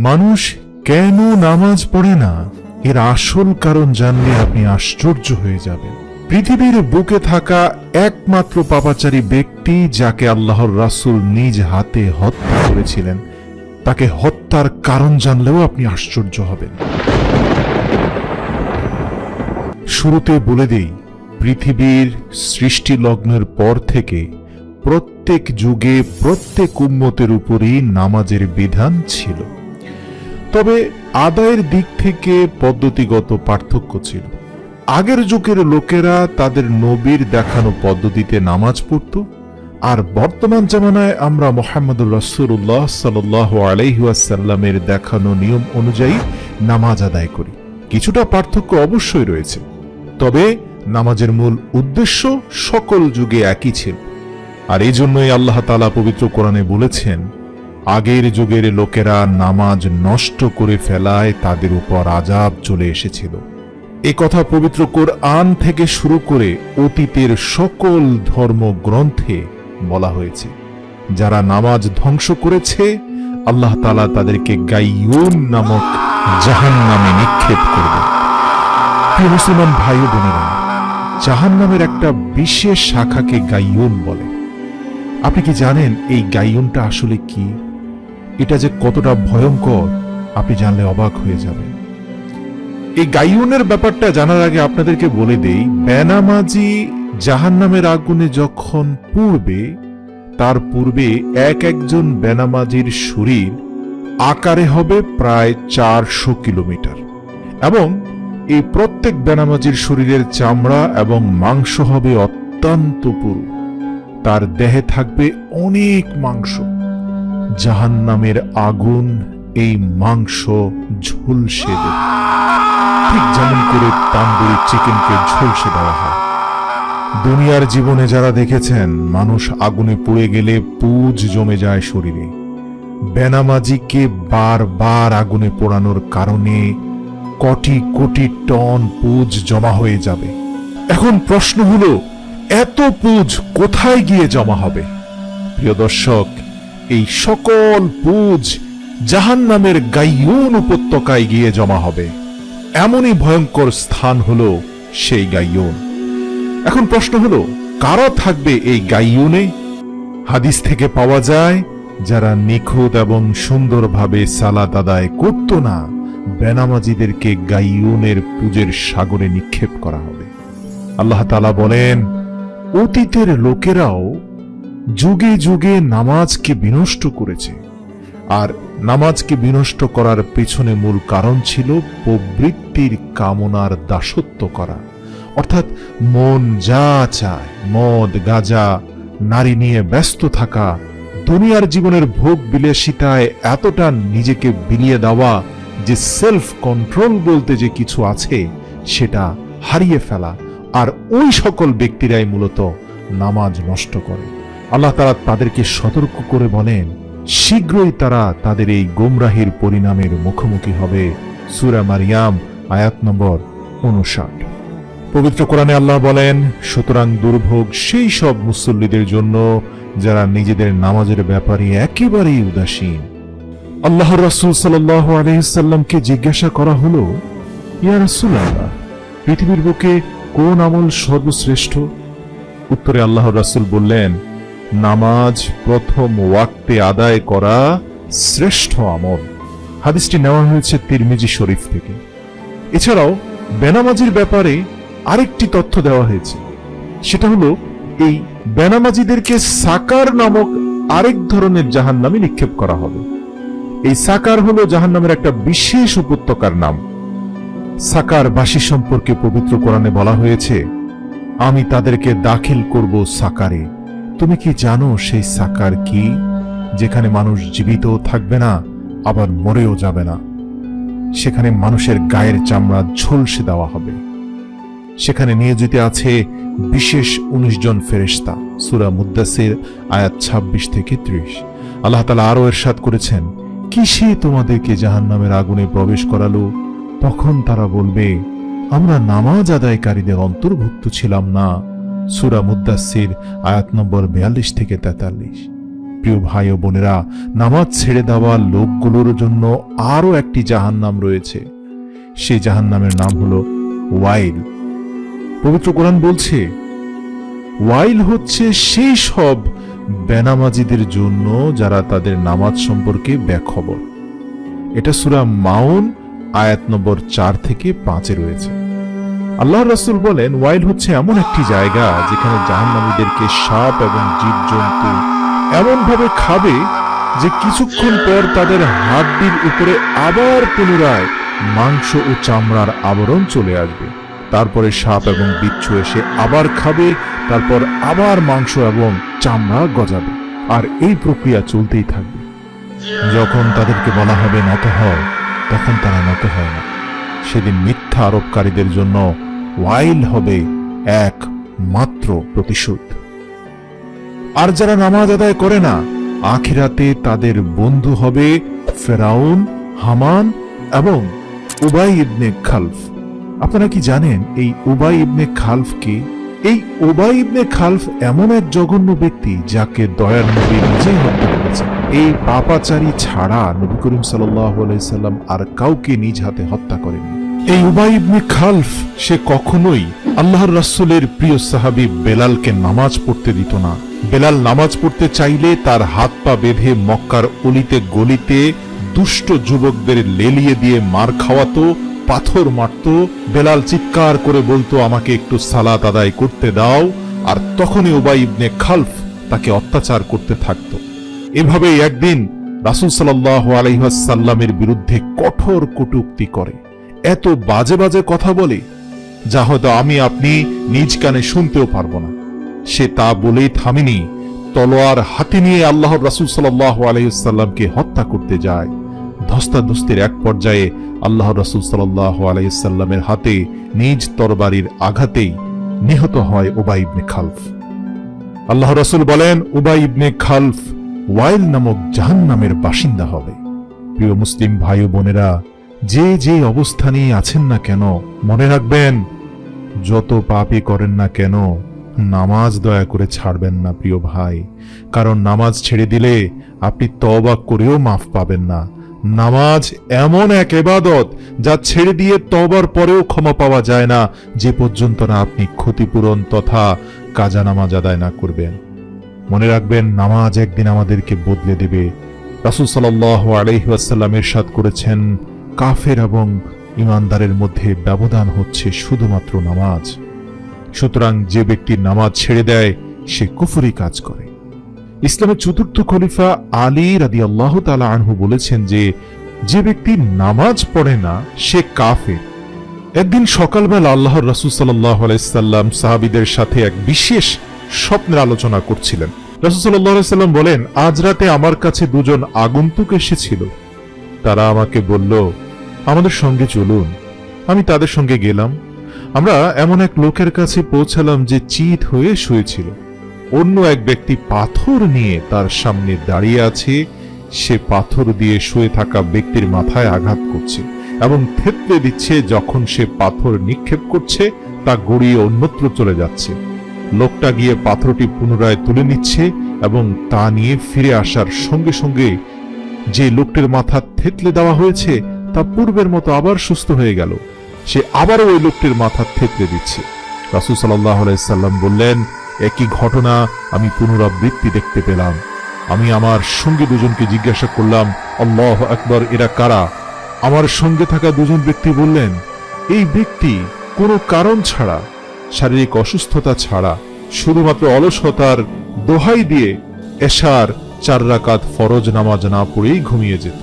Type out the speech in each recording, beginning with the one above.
মানুষ কেন নামাজ পড়ে না, এর আসল কারণ জানলে আপনি আশ্চর্য হয়ে যাবেন। পৃথিবীর বুকে থাকা একমাত্র পাপাচারী ব্যক্তি যাকে আল্লাহর রাসূল নিজ হাতে হত্যা করেছিলেন, তাকে হত্যার কারণ জানলেও আপনি আশ্চর্য হবেন। শুরুতে বলে দেই, পৃথিবীর সৃষ্টি লগ্নের পর থেকে প্রত্যেক যুগে প্রত্যেক উম্মতের উপরই নামাজের বিধান ছিল, তবে আদায়ের দিক থেকে পদ্ধতিগত পার্থক্য ছিল। আগের যুগের লোকেরা তাদের নবীর দেখানো পদ্ধতিতে নামাজ পড়ত, আর বর্তমান জামানায় আমরা মুহাম্মদুর রাসূলুল্লাহ সাল্লাল্লাহু আলাইহি ওয়াসাল্লামের দেখানো নিয়ম অনুযায়ী নামাজ আদায় করি। কিছুটা পার্থক্য অবশ্যই রয়েছে, তবে নামাজের মূল উদ্দেশ্য সকল যুগে একই ছিল। আর এই জন্যই আল্লাহ তাআলা পবিত্র কোরআনে বলেছেন, আগের যুগের লোকেরা নামাজ নষ্ট করে ফেলায় তাদের উপর আযাব চলে এসেছিল। এ কথা পবিত্র কোরআন থেকে শুরু করে অতীতের সকল ধর্মগ্রন্থে বলা হয়েছে। যারা নামাজ ধ্বংস করেছে, আল্লাহ তাআলা তাদেরকে গাইয়ুন নামক জাহান্নামে নিক্ষেপ করবে। প্রিয় মুসলমান ভাই ও বোনেরা, জাহান্নামের একটা বিশেষ শাখাকে গাইয়ুন বলে। আপনি কি জানেন এই গাইয়ুনটা আসলে কি? এটা যে কতটা ভয়ঙ্কর আপনি জানলে অবাক হয়ে যাবেন। এই গাইয়ুনের ব্যাপারটা জানার আগে আপনাদেরকে বলে দেই, বেনামাজি জাহান্নামের আগুনে যখন পুড়বে, তার পূর্বে এক একজন বেনামাজির শরীর আকারে হবে প্রায় 400 কিলোমিটার, এবং এই প্রত্যেক বেনামাজির শরীরের চামড়া এবং মাংস হবে অত্যন্ত পুরু। তার দেহে থাকবে অনেক মাংস। জাহান্নামের আগুন এই মাংস ঝলসে দেবে, ঠিক যেমন করে তান্দুরি চিকেনকে ঝলসে দেওয়া হয়। দুনিয়ার জীবনে যারা দেখেছেন, মানুষ আগুনে পুড়ে গেলে পুজ জমে যায় শরীরে। বেনামাজিকে বারবার আগুনে পোড়ানোর কারণে কোটি কোটি টন পুজ জমা হয়ে যাবে। এখন প্রশ্ন হলো, এত পুজ কোথায় গিয়ে জমা হবে? প্রিয় দর্শক, এই সকল পুজ জাহান্নামের গাইয়ুন উপত্যকায় গিয়ে জমা হবে। এমনই ভয়ঙ্কর স্থান হলো সেই গাইয়ুন। এখন প্রশ্ন হলো, কারা থাকবে এই গাইয়ুনে? হাদিস থেকে পাওয়া যায়, যারা নিখুঁত এবং সুন্দরভাবে সালাত আদায় করত না, বেনামাজিদেরকে গাইয়ুনের পুজের সাগরে নিক্ষেপ করা হবে। আল্লাহ তাআলা বলেন, অতীতের লোকেরাও যুগে যুগে নামাজকে বিনষ্ট করেছে, আর নামাজকে বিনষ্ট করার পেছনে মূল কারণ ছিল প্রবৃত্তির কামনার দাসত্ব করা। অর্থাৎ মন যা চায়, মদ, গাঁজা, নারী নিয়ে ব্যস্ত থাকা, দুনিয়ার জীবনের ভোগ বিলাসিতায় এতটা নিজেকে বিলিয়ে দেওয়া যে সেলফ কন্ট্রোল বলতে যে কিছু আছে সেটা হারিয়ে ফেলা। আর ওই সকল ব্যক্তিরাই মূলত নামাজ নষ্ট করে। আল্লাহ তাআলা তাদেরকে সতর্ক করে বলেন, শীঘ্রই তারা তাদের এই গোমরাহির পরিণামের মুখোমুখি হবে। সূরা মারিয়াম আয়াত নম্বর 59। পবিত্র কোরআনে আল্লাহ বলেন, সুতরাং দুর্ভোগ সেই সব মুসল্লিদের জন্য যারা নিজেদের নামাজের ব্যাপারে একেবারেই উদাসীন। আল্লাহর রাসূল সাল্লাল্লাহু আলাইহি সাল্লামকে জিজ্ঞাসা করা হলো, ইয়া রাসূলুল্লাহ, পৃথিবীর বুকে কোন আমল সর্বশ্রেষ্ঠ? উত্তরে আল্লাহর রাসূল বললেন, নামাজ প্রথম ওয়াক্তে আদায় করা শ্রেষ্ঠ আমল। হাদিসটি নেওয়া হয়েছে তিরমিজি শরীফ থেকে। এছাড়াও বেনামাজির ব্যাপারে আরেকটি তথ্য দেওয়া হয়েছে, সেটা হলো এই বেনামাজিদেরকে সাকার নামক আরেক ধরনের জাহান্নামে নিক্ষেপ করা হবে। এই সাকার হলো জাহান্নামের একটা বিশেষ উপত্যকার নাম। সাকারবাসী সম্পর্কে পবিত্র কোরআনে বলা হয়েছে, আমি তাদেরকে দাখিল করব সাকারে। তুমি কি জানো সেই সাকার কি? যেখানে মানুষ জীবিত থাকবে না, আবার মরেও যাবে না। সেখানে মানুষের গায়ের চামড়া ঝলসে দেওয়া হবে। সেখানে নিয়োজিত আছে বিশেষ 19 জন ফেরেশতা। সূরা মুদ্দাসির আয়াত 26 থেকে 30। আল্লাহ তাআলা আরো ইরশাদ করেছেন, কিসে তোমাদেরকে জাহান্নামের আগুনে প্রবেশ করালো? তখন তারা বলবে, আমরা নামাজ আদায়কারীদের অন্তর্ভুক্ত ছিলাম না। সূরা মুদ্দাসির আয়াত নম্বর 42 থেকে 43। প্রিয় ভাই ও বোনেরা, নামাজ ছেড়ে দেওয়া লোকগুলোর জন্য আরো একটি জাহান্নাম রয়েছে। সেই জাহান্নামের নাম হলো ওয়াইল। পবিত্র কোরআন বলছে, ওয়াইল হচ্ছে সেই সব বেনামাজিদের জন্য যারা তাদের নামাজ সম্পর্কে বেখবর। এটা সূরা মাউন আয়াত নম্বর 4 থেকে 5 রয়েছে। আল্লাহর রাসূল বলেন, ওয়াইল হচ্ছে এমন একটি জায়গা যেখানে জাহান্নামীদেরকে সাপ এবং জীবজন্তু এমন ভাবে খাবে যে কিছুক্ষণ পর তাদের হাড্ডির উপরে আবার পুনরায় মাংস ও চামড়ার আবরণ চলে আসবে। তারপরে সাপ এবং বিচ্ছু এসে আবার খাবে, তারপর আবার মাংস এবং চামড়া গজাবে, আর এই প্রক্রিয়া চলতেই থাকবে। যখন তাদেরকে বলা হবে নত হও, তখন তারা নত হয় না। সেদিন মিথ্যা আরোপকারীদের জন্য ওয়াইল হবে এক মাত্র প্রতিশোধ। আর যারা নামাজ আদায় করে না, আখিরাতে তাদের বন্ধু হবে ফেরাউন, হামান এবং উবাই ইবনে খালফ। আপনারা কি জানেন এই উবাই ইবনে খালফ কি? এই উবাই ইবনে খালফ এমন এক জঘন্য ব্যক্তি যাকে দয়ার নবী নিজেই হত্যা করেছেন। এই পাপাচারী ছাড়া নবী করিম সাল্লাল্লাহু আলাইহি সাল্লাম আর কাউকে নিজ হাতে হত্যা করেননি। এই উবাই ইবনে খালফ সে কখনোই আল্লাহর রাসূলের প্রিয় সাহাবী বেলালকে নামাজ পড়তে দিত না। বেলাল নামাজ পড়তে চাইলে তার হাত পা বেঁধে মক্কার অলিতে গলিতে দুষ্ট যুবকদের লেলিয়ে দিয়ে মার খাওয়াতো, পাথর মারত। বেলাল চিৎকার করে বলতো, আমাকে একটু সালাত আদায় করতে দাও, আর তখনই উবাই ইবনে খালফ তাকে অত্যাচার করতে থাকত। এভাবেই একদিন রাসূল সাল্লাল্লাহু আলাইহি ওয়াসাল্লামের বিরুদ্ধে কঠোর কটূক্তি করে, এত বাজে বাজে কথা বলে যা হয়তো আমি আপনি নিজ কানে শুনতেও পারবো না। সে তা বলেই থামেনি, তলোয়ার হাতে নিয়ে আল্লাহর রাসূল সাল্লাল্লাহু আলাইহি ওয়াসাল্লামকে হত্যা করতে যায়। ধস্তাধস্তির এক পর্যায়ে আল্লাহর রাসূল সাল্লাল্লাহু আলাইহি ওয়াসাল্লামের হাতে নিজ তরবারির আঘাতেই নিহত হয় উবাই ইবনে খালফ। আল্লাহর রাসূল বলেন, উবাই ইবনে খালফ ওয়াইল নামক জাহান্নামের বাসিন্দা হবে। প্রিয় মুসলিম ভাই ও বোনেরা, যে যে অবস্থানেই আছেন না কেন, মনে রাখবেন, যত পাপই করেন না কেন, নামাজ দয়া করে ছাড়বেন না প্রিয় ভাই। কারণ নামাজ ছেড়ে দিলে আপনি তওবা করেও মাফ পাবেন না। নামাজ এমন এক ইবাদত যা ছেড়ে দিয়ে তওবার পরেও ক্ষমা পাওয়া যায় না, যে পর্যন্ত না আপনি ক্ষতিপূরণ তথা কাজা নামাজ আদায় না করবেন। মনে রাখবেন, নামাজ একদিন আমাদেরকে বদলে দেবে। রাসূল সাল্লাল্লাহু আলাইহি ওয়াসাল্লাম ইরশাদ করেছেন, কাফের এবং ঈমানদারের মধ্যে ব্যবধান হচ্ছে শুধুমাত্র নামাজ। সুতরাং যে ব্যক্তি নামাজ ছেড়ে দেয় সে কুফরি কাজ করে। ইসলামের চতুর্থ খলিফা আলী রাদিয়াল্লাহু তাআলা আনহু বলেছেন যে ব্যক্তি নামাজ পড়ে না সে কাফের। একদিন সকালবেলা আল্লাহর রাসূল সাল্লাল্লাহু আলাইহি সাল্লাম সাহাবীদের সাথে এক বিশেষ স্বপ্নের আলোচনা করছিলেন। রাসূল সাল্লাল্লাহু আলাইহি সাল্লাম বলেন, আজ রাতে আমার কাছে দুজন আগন্তুক এসেছিল। তারা আমাকে বলল, আমাদের সঙ্গে চলুন। আমি তাদের সঙ্গে গেলাম। আমরা এমন এক লোকের কাছে পৌঁছালাম যে চিত হয়ে শুয়েছিল। অন্য এক ব্যক্তি পাথর নিয়ে তার সামনে দাঁড়িয়ে আছে। সে পাথর দিয়ে শুয়ে থাকা ব্যক্তির মাথায় আঘাত করছে এবং থেতলে দিচ্ছে। যখন সে পাথর নিক্ষেপ করছে তা গড়িয়ে অন্যত্র চলে যাচ্ছে। লোকটা গিয়ে পাথরটি পুনরায় তুলে নিচ্ছে এবং তা নিয়ে ফিরে আসার সঙ্গে সঙ্গে যে লোকটির মাথা থেতলে দেওয়া হয়েছে তা পূর্বের মতো আবার সুস্থ হয়ে গেল। সে আবারও ওই লোকটির মাথা থেতলে দিচ্ছে। রাসূল সাল্লাল্লাহু আলাইহি সাল্লাম বললেন, একই ঘটনা আমি পুনরাবৃত্তি দেখতে পেলাম। আমি আমার সঙ্গে দুজনকে জিজ্ঞাসা করলাম, আল্লাহু আকবার, এরা কারা? আমার সঙ্গে থাকা দুজন ব্যক্তি বললেন, এই ব্যক্তি কোনো কারণ ছাড়া, শারীরিক অসুস্থতা ছাড়া, শুধুমাত্র অলসতার দোহাই দিয়ে এশার 4 রাকাত ফরজ নামাজ না পড়েই ঘুমিয়ে যেত।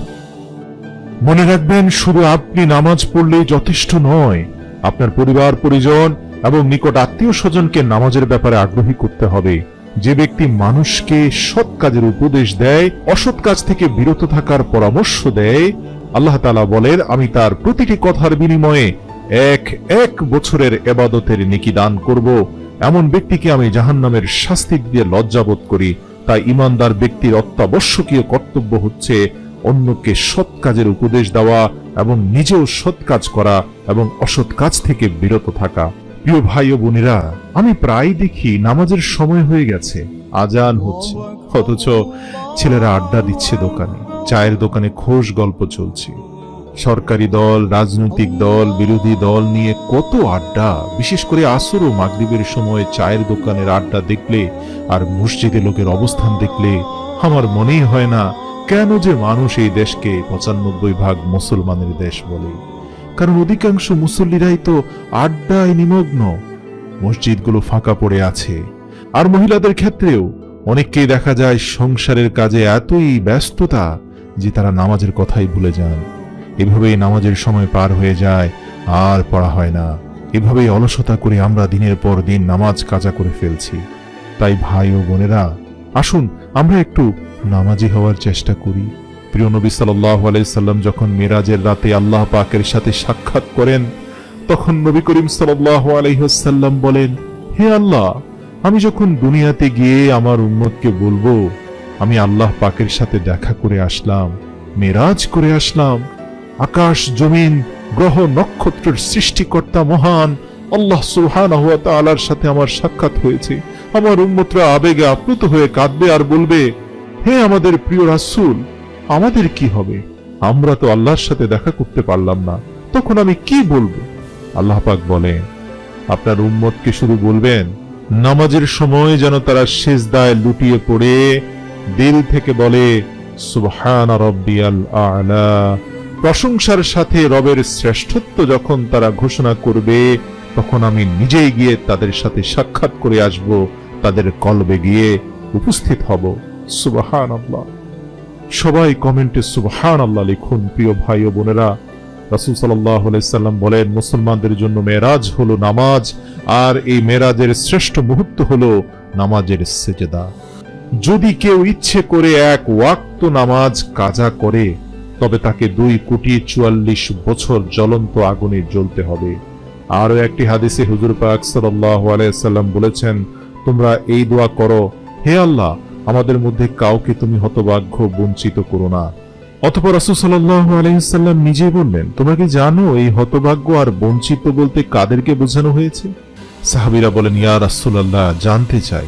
মনে রাখবেন, শুধু আপনি নামাজ পড়লেই যথেষ্ট নয়, আপনার পরিবার পরিজন এবং নিকট আত্মীয় স্বজনকে নামাজের ব্যাপারে আগ্রহী করতে হবে। যে ব্যক্তি মানুষকে সৎ কাজের উপদেশ দেয়, অসৎ কাজ থেকে বিরত থাকার পরামর্শ দেয়, আল্লাহ তাআলা বলেন, আমি তার প্রতিটি কথার বিনিময়ে এক বছরের ইবাদতের নেকি দান করব। এমন ব্যক্তিকে আমি জাহান্নামের শাস্তি দিয়ে লজ্জাবোধ করি। তাই ঈমানদার ব্যক্তির অত্যাবশ্যকীয় কর্তব্য হচ্ছে অন্যকে সৎ কাজের উপদেশ দেওয়া এবং নিজেও সৎ কাজ করা এবং অসৎ কাজ থেকে বিরত থাকা। প্রিয় ভাই ও বোনেরা, আমি প্রায় দেখি নামাজের সময় হয়ে গেছে, আজান হচ্ছে, অথচ ছেলেরা আড্ডা দিচ্ছে দোকানে, চায়ের দোকানে খোশ গল্প চলছে। সরকারি দল, রাজনৈতিক দল, বিরোধী দল নিয়ে কত আড্ডা। বিশেষ করে আসর ও মাগরিবের সময় চায়ের দোকানের আড্ডা দেখলে আর মসজিদে লোকের অবস্থান দেখলে আমার মনেই হয় না কেন যে মানুষ এই দেশকে ৯৫% মুসলমানের দেশ বলে। কারণ অধিকাংশ মুসল্লিরাই তো আড্ডায় নিমগ্ন, মসজিদগুলো ফাঁকা পড়ে আছে। আর মহিলাদের ক্ষেত্রেও অনেককেই দেখা যায় সংসারের কাজে এতই ব্যস্ততা যে তারা নামাজের কথাই ভুলে যান। এভাবেই নামাজের সময় পার হয়ে যায়, আর পড়া হয় না। এভাবেই অলসতা করে আমরা দিনের পর দিন নামাজ কাজা করে ফেলছি। তাই ভাই ও বোনেরা, আসুন আমরা একটু নামাজি হওয়ার চেষ্টা করি। প্রিয় নবী সাল্লাল্লাহু আলাইহি সাল্লাম যখন মেরাজের রাতে আল্লাহ পাকের সাথে সাক্ষাৎ করেন, তখন নবী করিম সাল্লাল্লাহু আলাইহি ওয়াসাল্লাম বলেন, হে আল্লাহ, আমি যখন দুনিয়াতে গিয়ে আমার উম্মতকে বলবো আমি আল্লাহ পাকের সাথে দেখা করে আসলাম, মেরাজ করে আসলাম, আকাশ জমিন গ্রহ নক্ষত্রের সৃষ্টিকর্তা মহান আল্লাহ সুবহানাহু ওয়া তাআলার সাথে আমার সাক্ষাৎ হয়েছে, আমার উম্মতরা আবেগে আপ্লুত হয়ে কাঁদবে আর বলবে, হে আমাদের প্রিয় রাসূল, আমাদের কি হবে? আমরা তো আল্লাহর সাথে দেখা করতে পারলাম না, তখন আমি কি বলবো? আল্লাহ পাক বলেন, আপনার উম্মতকে শুধু বলবেন নামাজের সময় যেন তারা সিজদায় লুটিয়ে পড়ে দিল থেকে বলে সুবহানা রাব্বিয়াল আ'লা। প্রশংসার সাথে রবের শ্রেষ্ঠত্ব যখন তারা ঘোষণা করবে, তখন আমি নিজেই গিয়ে তাদের সাথে সাক্ষাৎ করে আসব, তাদের কলবে গিয়ে উপস্থিত হব। সুবহানাল্লাহ। সবাই কমেন্টে সুবহানাল্লাহ লিখুন। প্রিয় ভাই ও বোনেরা, রাসূল সাল্লাল্লাহু আলাইহি সাল্লাম বলেন, মুসলমানদের জন্য মেরাজ হলো নামাজ, আর এই মেরাজের শ্রেষ্ঠ মুহূর্ত হলো নামাজের সিজদা। যদি কেউ ইচ্ছে করে এক ওয়াক্ত নামাজ কাজা করে, তবে তাকে ২,৪৪ বছর জ্বলন্ত আগুনে জ্বলতে হবে। আরো একটি হাদিসে হুজুর পাক সাল্লাল্লাহু আলাইহি সাল্লাম বলেছেন, তোমরা এই দোয়া করো, হে আল্লাহ, আমাদের মধ্যে কাউকে তুমি হতভাগ্য বঞ্চিত করো না। অতঃপর রাসূল সাল্লাল্লাহু আলাইহি সাল্লাম নিজে বললেন, তোমরা কি জানো এই হতভাগ্য আর বঞ্চিত বলতে কাদেরকে বোঝানো হয়েছে? সাহাবীরা বলেন, ইয়া রাসূলুল্লাহ, জানতে চাই।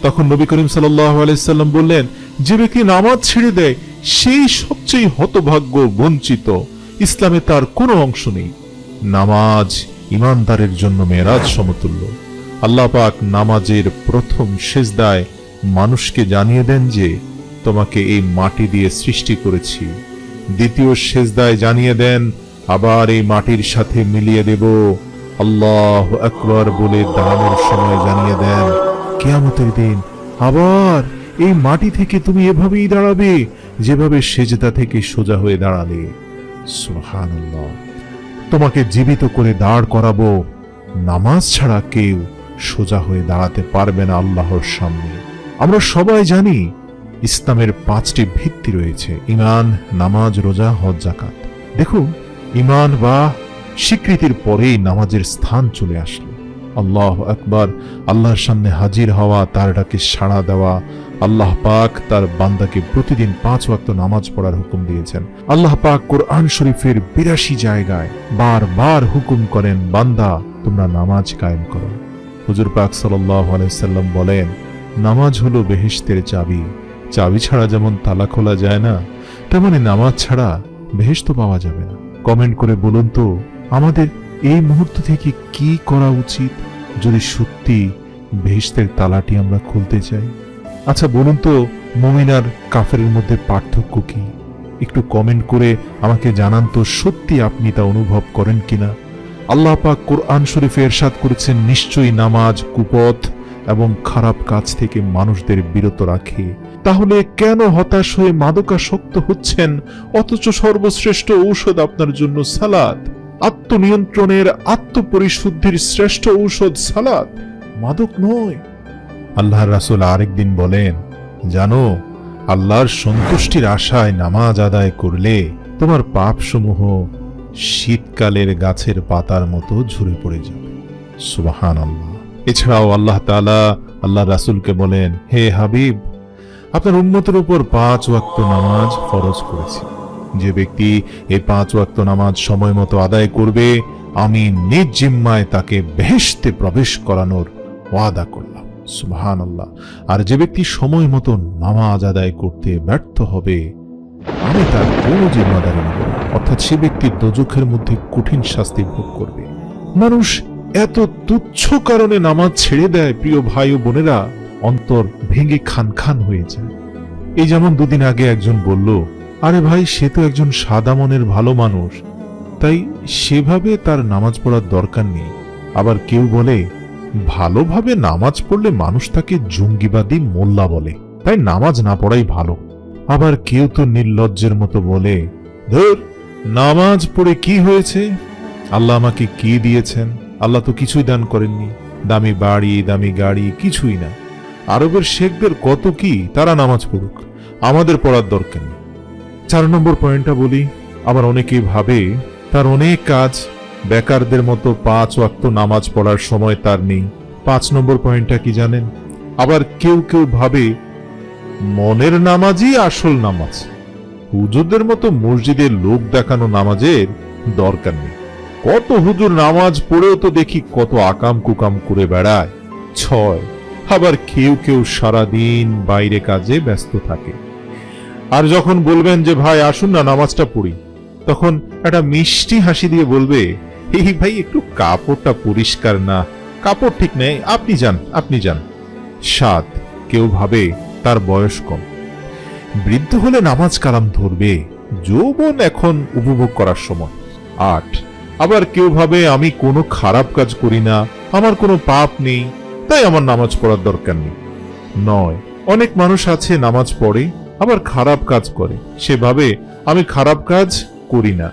তখন নবী করিম সাল্লাল্লাহু আলাইহি সাল্লাম বললেন, যে ব্যক্তি নামাজ ছেড়ে দেয় সেই সবচেয়ে হতভাগ্য, বঞ্চিত। ইসলামে তার কোনো অংশ নেই। নামাজ ঈমানদারের জন্য মেরাজ সমতুল্য। আল্লাহ পাক নামাজের প্রথম সিজদায় মানুষকে জানিয়ে দেন যে তোমাকে এই মাটি দিয়ে সৃষ্টি করেছি। দ্বিতীয় সিজদায় জানিয়ে দেন, আবার এই মাটির সাথে মিলিয়ে দেব। আল্লাহু আকবার বলে দাঁড়ানোর সময় জানিয়ে দেন, কিয়ামতের দিন আবার এই মাটি থেকে তুমি এভাবেই দাঁড়াবে যেভাবে সিজদা থেকে সোজা হয়ে দাঁড়ালে। সুবহানাল্লাহ। তোমাকে জীবিত করে দাঁড় করাবো। নামাজ ছাড়া কেউ সোজা হয়ে দাঁড়াতে পারবে না আল্লাহর সামনে। আমরা সবাই জানি ইসলামের ৫টি ভিত্তি রয়েছে: ঈমান, নামাজ, রোজা, হজ, যাকাত। দেখুন, ঈমান বা স্বীকৃতির পরেই নামাজের স্থান চলে আসলো। আল্লাহু আকবার, আল্লাহর সামনে হাজির হওয়া, তার ডাকে সাড়া দেওয়া। আল্লাহ পাক তার বান্দাকে প্রতিদিন ৫ ওয়াক্ত নামাজ পড়ার হুকুম দিয়েছেন। আল্লাহ পাক কোরআন শরীফের ৮২ জায়গায় বারবার হুকুম করেন, বান্দা তোমরা নামাজ কায়েম করো। হুজুর পাক সাল্লাল্লাহু আলাইহি সাল্লাম বলেন, নামাজ হলো বেহেশতের চাবি। চাবি ছাড়া যেমন তালা খোলা যায় না, তেমনি নামাজ ছাড়া বেহেশত পাওয়া যাবে না। কমেন্ট করে বলুন তো, আমাদের এই মুহূর্ত থেকে কি করা উচিত যদি সত্যি বেহেশতের তালাটি আমরা খুলতে চাই? আচ্ছা বলুন তো, মুমিন আর কাফেরের মধ্যে পার্থক্য কি? একটু কমেন্ট করে আমাকে জানান তো, সত্যি আপনি তা অনুভব করেন কিনা। আল্লাহ পাক কোরআন শরীফে ইরশাদ করেছেন, নিশ্চয়ই নামাজ কুপথ এবং খারাপ কাজ থেকে মানুষদের বিরত রাখে। তাহলে কেন হতাশ হয়ে মাদকাসক্ত হচ্ছেন, অথচ সর্বশ্রেষ্ঠ ঔষধ আপনার জন্য সালাত। আত্মনিয়ন্ত্রণের, আত্মপরিশুদ্ধির শ্রেষ্ঠ ঔষধ সালাত, মাদক নয়। আল্লাহর রাসূল আরেকদিন বলেন, জানো, আল্লাহর সন্তুষ্টির আশায় নামাজ আদায় করলে তোমার পাপসমূহ শীতকালের গাছের পাতার মতো ঝরে পড়ে যাবে। সুবহানাল্লাহ। এছাড়াও আল্লাহ তাআলা আল্লাহর রাসূলকে বলেন, হে হাবিব, আপনার উম্মতের উপর ৫ ওয়াক্ত নামাজ ফরজ করেছি। যে ব্যক্তি এই 5 ওয়াক্ত নামাজ সময় মতো আদায় করবে, আমি নিজ জিম্মায় তাকে বেহেশতে প্রবেশ করানোর ওয়াদা করলাম। সুবহানাল্লাহ। আর যে ব্যক্তি সময় মতো নামাজ আদায় করতে ব্যর্থ হবে, আমি তার কোনো জিম্মাদারি নেব না, অর্থাৎ সে ব্যক্তি দোজখের মধ্যে কঠিন শাস্তি ভোগ করবে। মানুষ এত তুচ্ছ কারণে নামাজ ছেড়ে দেয়, প্রিয় ভাই ও বোনেরা, অন্তর ভেঙে খান খান হয়ে যায়। এই যেমন দুদিন আগে একজন বলল, আরে ভাই, সে তো একজন সাদা মনের ভালো মানুষ, তাই সেভাবে তার নামাজ পড়ার দরকার নেই। আবার কেউ বলে, ভালোভাবে নামাজ পড়লে মানুষ তাকে জঙ্গিবাদী মোল্লা বলে, তাই নামাজ না পড়াই ভালো। আবার কেউ তো নির্লজ্জের মতো বলে, ধুর, নামাজ পড়ে কি হয়েছে? আল্লাহ আমাকে কি দিয়েছেন? আল্লাহ তো কিছুই দান করেননি, দামি বাড়ি, দামি গাড়ি, কিছুই না। আরবের শেখদের কত কি, তারা নামাজ পড়ুক, আমাদের পড়ার দরকার নেই। 4 নম্বর পয়েন্টটা বলি। আবার অনেকেই ভাবে তার অনেক কাজ, বেকারদের মতো 5 ওয়াক্ত নামাজ পড়ার সময় তার নেই। 5 নম্বর পয়েন্টটা কি জানেন? আবার কেউ কেউ ভাবে মনের নামাজই আসল নামাজ, হুজুরদের মতো মসজিদে লোক দেখানো নামাজের দরকার নেই। কত হুজুর নামাজ পড়েও তো দেখি কত আকাম কুকাম করে বেড়ায়। 6। আবার কেউ কেউ সারাদিন বাইরে কাজে ব্যস্ত থাকে, আর যখন বলবেন যে ভাই আসুন না নামাজটা পড়ি, তখন একটা মিষ্টি হাসি দিয়ে বলবে, এই ভাই একটু কাপড়টা পরিষ্কার না, কাপড় ঠিক নেই, আপনি যান, আপনি যান। 7। কেউ ভাবে তার বয়স কম, বৃদ্ধ হলে নামাজ কালাম ধরবে, যৌবন এখন উপভোগ করার সময়। 8। আবার কেউ ভাবে আমি কোনো খারাপ কাজ করি না, আমার কোনো পাপ নেই, তাই আমার নামাজ পড়ার দরকার নেই। 9। অনেক মানুষ আছে নামাজ পড়ে আবার খারাপ কাজ করে, সেভাবে আমি খারাপ কাজ করি না।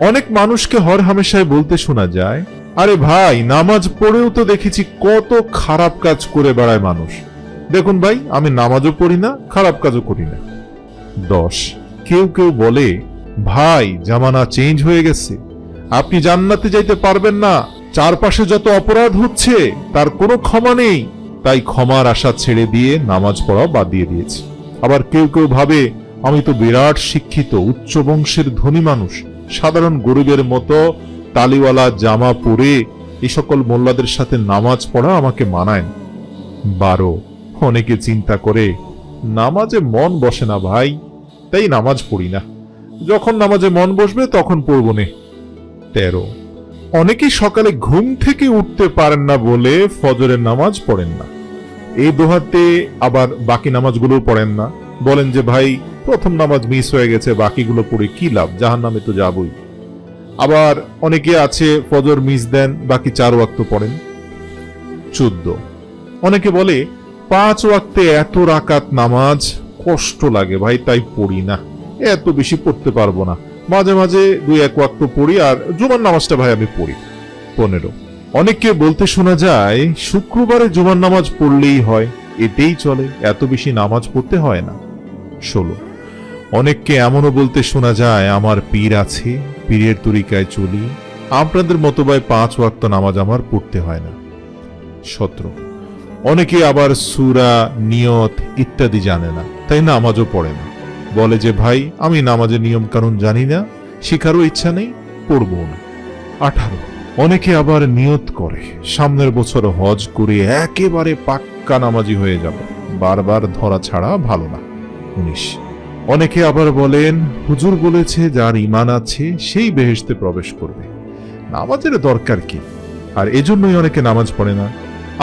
অনেক মানুষকে হর হামেশায় বলতে শোনা যায়, আরে ভাই, নামাজ পড়েও তো দেখেছি কত খারাপ কাজ করে বেড়ায় মানুষ, দেখুন ভাই, আমি নামাজও পড়ি না, খারাপ কাজও করি না। 10। কেউ কেউ বলে, ভাই, জামানা চেঞ্জ হয়ে গেছে, আপনি জান্নাতে যাইতে পারবেন না, চারপাশে যত অপরাধ হচ্ছে তার কোনো ক্ষমা নেই, তাই ক্ষমার আশা ছেড়ে দিয়ে নামাজ পড়া বাদ দিয়ে দিয়েছে। আবার কেউ কেউ ভাবে, আমি তো বিরাট শিক্ষিত, উচ্চ বংশের ধনী মানুষ, সাধারণ গরিবের মতো তালিওয়ালা জামা পরে এই সকল মোল্লাদের সাথে নামাজ পড়া আমাকে মানায় না। 12। অনেকে চিন্তা করে, নামাজে মন বসে না ভাই, তাই নামাজ পড়ি না, যখন নামাজে মন বসবে তখন পড়ব নে। 13। অনেকেই সকালে ঘুম থেকে উঠতে পারেন না বলে ফজরের নামাজ পড়েন না, এই দোহাতে আবার বাকি নামাজগুলো পড়েন না, বলেন যে ভাই, প্রথম নামাজ মিস হয়ে গেছে, বাকিগুলো পড়ে কি লাভ, জাহান্নামে তো যাবই। আবার অনেকে আছে ফজর মিস দেন, বাকি 4 ওয়াক্ত পড়েন। 14। অনেকে বলে 5 ওয়াক্তে এত রাকাত নামাজ কষ্ট লাগে ভাই, তাই পড়ি না, এত বেশি পড়তে পারবো না, মাঝে মাঝে 2-1 ওয়াক্ত পড়ি, আর জুমার নামাজটা ভাই আমি পড়ি। 15। অনেককে বলতে শোনা যায়, শুক্রবারে জুমার নামাজ পড়লেই হয়, এতেই চলে, এত বেশি নামাজ পড়তে হয় না। 16। অনেককে এমনও বলতে শোনা যায়, আমার পীর আছে, পীরের তরিকায় চলি, আপনাদের মতো ভাই 5 ওয়াক্ত নামাজ আমার পড়তে হয় না। 17। অনেকে আবার সূরা, নিয়ত ইত্যাদি জানে না, তাই নামাজও পড়ে না, বলে যে ভাই, আমি নামাজের নিয়ম কানুন জানি না, শেখারও ইচ্ছা নেই, পড়বো না। 18। অনেকে আবার নিয়ত করে সামনের বছর হজ করে একেবারে পাক্কা নামাজি হয়ে যাব, বারবার ধরা ছাড়া ভালো না। 19। অনেকে আবার বলেন, হুজুর বলেছে যার ঈমান আছে সেই বেহেশতে প্রবেশ করবে, নামাজের দরকার কি, আর এজন্যই অনেকে নামাজ পড়ে না।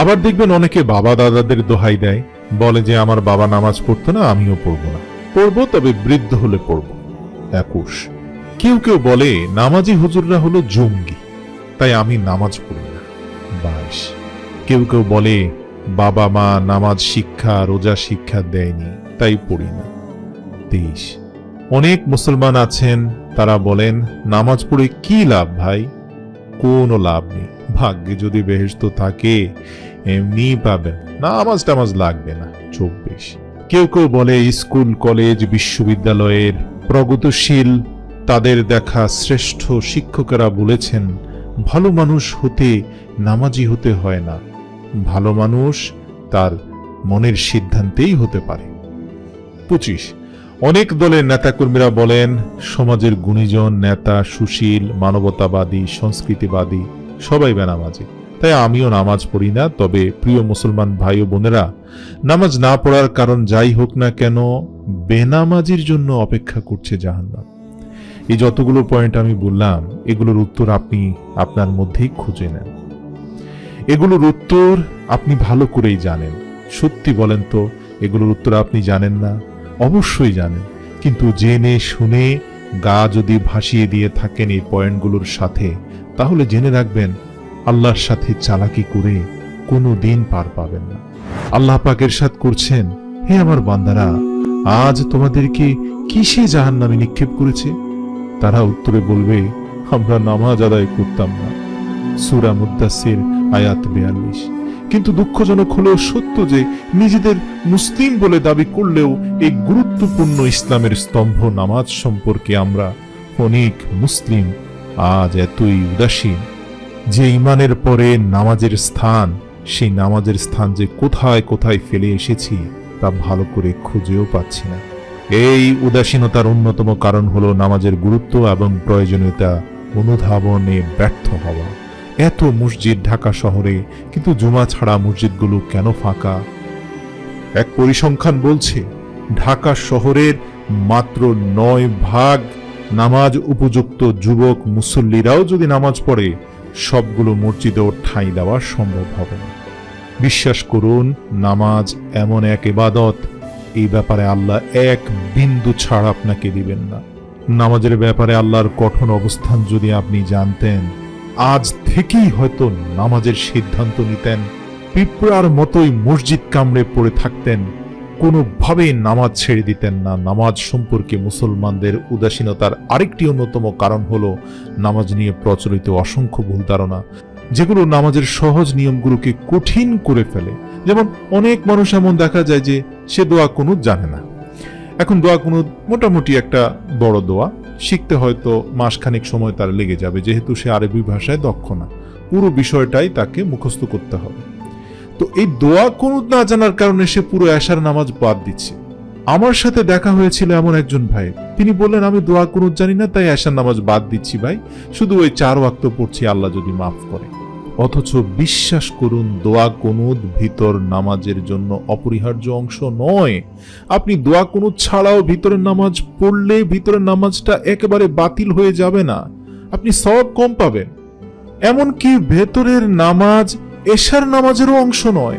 আবার দেখবেন অনেকে বাবা দাদাদের দোহাই দেয়, বলে যে আমার বাবা নামাজ পড়তো না, আমিও পড়বো না, পড়বো তবে বৃদ্ধ হলে পড়বো। 21। কেউ কেউ বলে নামাজি হুজুররা হলো জঙ্গি, তাই আমি নামাজ পড়ি না। 22। কেউ কেউ বলে বাবা মা নামাজ শিক্ষা, রোজা শিক্ষা দেয়নি, তাই পড়ি না। 23। অনেক মুসলমান আছেন, তারা বলেন নামাজ পড়ে কি লাভ ভাই, কোনো লাভ নেই, ভাগ্যে যদি বেহেশত থাকে এমনি পাবেন, নামাজ টামাজ লাগবে না। 24। কেউ কেউ বলে স্কুল কলেজ বিশ্ববিদ্যালয়ের প্রগতিশীল তাদের দেখা শ্রেষ্ঠ শিক্ষকেরা বলেছেন, ভালো মানুষ হতে নামাজি হতে হয় না, ভালো মানুষ তার মনের সিদ্ধান্তেই হতে পারে। 25। অনেক দলের নেতাকর্মীরা বলেন সমাজের গুণীজন নেতা, সুশীল, মানবতাবাদী, সংস্কৃতিবাদী সবাই বেনামাজি, তাই আমিও নামাজ পড়ি না। তবে প্রিয় মুসলমান ভাই ও বোনেরা, নামাজ না পড়ার কারণ যাই হোক না কেন, বেনামাজির জন্য অপেক্ষা করছে জাহান্নাম। এই যতগুলো পয়েন্ট আমি বললাম, এগুলোর উত্তর আপনি আপনার মধ্যেই খুঁজে নেন। এগুলোর উত্তর আপনি ভালো করেই জানেন। সত্যি বলেন তো, এগুলোর উত্তর আপনি জানেন না? অবশ্যই জানেন, কিন্তু জেনে শুনে গা যদি ভাসিয়ে দিয়ে থাকেন এই পয়েন্টগুলোর সাথে, তাহলে জেনে রাখবেন আল্লাহর সাথে চালাকি করে কোনো দিন পার পাবেন না। আল্লাহ পাক ইরশাদ করছেন, হে আমার বান্দারা, আজ তোমাদেরকে কিসে জাহান্নামে নিক্ষেপ করেছে? তারা উত্তরে বলবে, আমরা নামাজ আদায় করতাম না। সূরা মুদ্দাসসির আয়াত 42। কিন্তু দুঃখজনক হলেও সত্য যে নিজেদের মুসলিম বলে দাবি করলেও এই গুরুত্বপূর্ণ ইসলামের স্তম্ভ নামাজ সম্পর্কে আমরা অনেক মুসলিম আজ এতই উদাসীন যে ঈমানের পরে নামাজের স্থান, সেই নামাজের স্থান যে কোথায় কোথায় ফেলে এসেছি তা ভালো করে খুঁজেও পাচ্ছি না। এই উদাসীনতার অন্যতম কারণ হলো নামাজের গুরুত্ব এবং প্রয়োজনীয়তা অনুধাবনে ব্যর্থ হওয়া। এত মসজিদ ঢাকা শহরে, কিন্তু জুমা ছাড়া মসজিদগুলো কেন ফাঁকা? এক পরিসংখ্যান বলছে ঢাকা শহরের মাত্র 9% নামাজ উপযুক্ত যুবক মুসল্লিরাও যদি নামাজ পড়ে, সবগুলো মসজিদেও ঠাঁই দেওয়া সম্ভব হবে না। বিশ্বাস করুন, নামাজ এমন এক ইবাদত, এই ব্যাপারে আল্লাহ এক বিন্দু ছাড় আপনাকে দিবেন না। নামাজের ব্যাপারে আল্লাহর কঠোর অবস্থান যদি আপনি জানতেন, আজ থেকেই হয়তো নামাজের সিদ্ধান্ত নিতেন, পিঁপড়ার মতোই মসজিদ কামড়ে পড়ে থাকতেন, কোনোভাবেই নামাজ ছেড়ে দিতেন না। নামাজ সম্পর্কে মুসলমানদের উদাসীনতার আরেকটি অন্যতম কারণ হলো নামাজ নিয়ে প্রচলিত অসংখ্য ভুল ধারণা, যেগুলো নামাজের সহজ নিয়মগুলোকে কঠিন করে ফেলে। যেমন অনেক মানুষ এমন দেখা যায় যে সে দোয়া কুনুত জানে না। এখন দোয়া কুনুত মোটামুটি একটা বড় দোয়া, শিখতে হয়তো মাসখানেক সময় তার লেগে যাবে, যেহেতু সে আরবি ভাষায় দক্ষ না। পুরো বিষয়টাই তাকে মুখস্থ করতে হবে। তো এই দোয়া কুনুত না জানার কারণে সে পুরো এশার নামাজ বাদ দিচ্ছে। আমার সাথে দেখা হয়েছিল এমন একজন ভাই, তিনি বললেন, আমি দোয়া কুনুত জানি না, তাই এশার নামাজ বাদ দিচ্ছি ভাই, শুধু ওই 4 ওয়াক্ত পড়ছি, আল্লাহ যদি মাফ করে। অথচ বিশ্বাস করুন, দোয়া কুনুত ভিতর নামাজের জন্য অপরিহার্য অংশ নয়। আপনি দোয়া কুনুত ছাড়াও ভিতরের নামাজ পড়লে ভিতরের নামাজটা একেবারে বাতিল হয়ে যাবে না, আপনি সওয়াব কম পাবেন। এমনকি ভেতরের নামাজ এশার নামাজেরও অংশ নয়।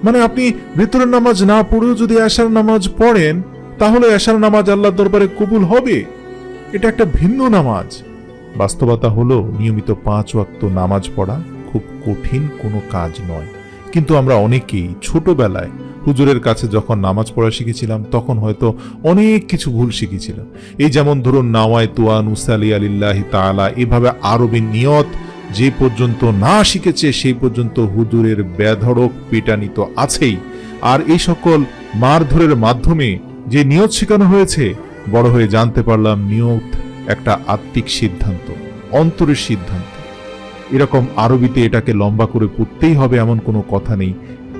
মানে আপনি ভেতরের নামাজ না পড়েও যদি এশার নামাজ পড়েন, তাহলে এশার নামাজ আল্লাহর দরবারে কবুল হবে। এটা একটা ভিন্ন নামাজ। বাস্তবতা হলো নিয়মিত 5 ওয়াক্ত নামাজ পড়া খুব কঠিন কোনো কাজ নয়। কিন্তু আমরা অনেকেই ছোটবেলায় হুজুরের কাছে যখন নামাজ পড়া শিখেছিলাম, তখন হয়তো অনেক কিছু ভুল শিখেছিলাম। এই যেমন ধরুন, নাওয়াইতু আন উসাল্লি আলিল্লাহি তাআলা, এভাবে আরবি নিয়ত যে পর্যন্ত না শিখেছে সেই পর্যন্ত হুজুরের বেধড়ক পিটানি তো আছেই। আর এই সকল মারধরের মাধ্যমে যে নিয়ত শেখানো হয়েছে, বড় হয়ে জানতে পারলাম নিয়ত একটা আত্মিক সিদ্ধান্ত, অন্তরের সিদ্ধান্ত। এরকম আরবিতে এটাকে লম্বা করে পড়তেই হবে এমন কোনো কথা নেই।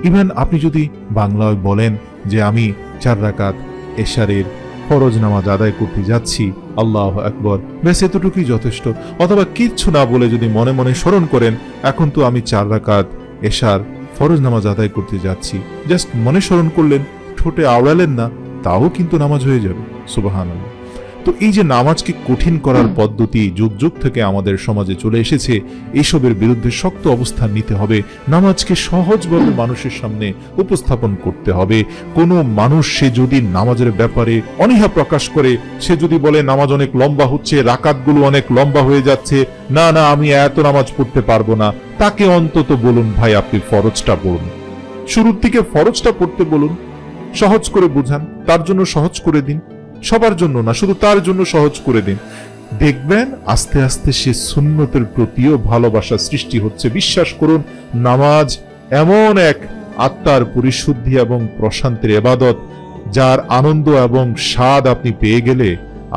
ইভেন আপনি যদি বাংলায় বলেন যে আমি 4 রাকাত এশারের ফরজ নামাজ আদায় করতে যাচ্ছি, আল্লাহু আকবার, ব্যাস এতটুকুই যথেষ্ট। অথবা কিচ্ছু না বলে যদি মনে মনে স্মরণ করেন, এখন তো আমি 4 রাকাত এশার ফরজ নামাজ আদায় করতে যাচ্ছি, জাস্ট মনে স্মরণ করলেন, ঠোঁটে আওড়ালেন না, তাও কিন্তু নামাজ হয়ে যাবে। সুবহানাল্লাহ। তো এই যে নামাজকে কঠিন করার পদ্ধতি যুগ যুগ থেকে আমাদের সমাজে চলে এসেছে, এইসবের বিরুদ্ধে শক্ত অবস্থান নিতে হবে। নামাজকে সহজভাবে মানুষের সামনে উপস্থাপন করতে হবে। কোনো মানুষ সে যদি নামাজের ব্যাপারে অনীহা প্রকাশ করে, সে যদি বলে নামাজ অনেক লম্বা হচ্ছে, রাকাতগুলো অনেক লম্বা হয়ে যাচ্ছে, না না আমি এত নামাজ পড়তে পারবো না, তাকে অন্তত বলুন, ভাই আপনি ফরজটা পড়ুন, শুরুর দিকে ফরজটা পড়তে বলুন, সহজ করে বুঝান, তার জন্য সহজ করে দিন, সবার জন্য না, শুধু তার জন্য সহজ করে দিন। দেখবেন আস্তে আস্তে সে সুন্নতের প্রতিও ভালোবাসা সৃষ্টি হচ্ছে। বিশ্বাস করুন, নামাজ এমন এক আত্মার পরিশুদ্ধি এবং প্রশান্তির ইবাদত, যার আনন্দ এবং স্বাদ আপনি পেয়ে গেলে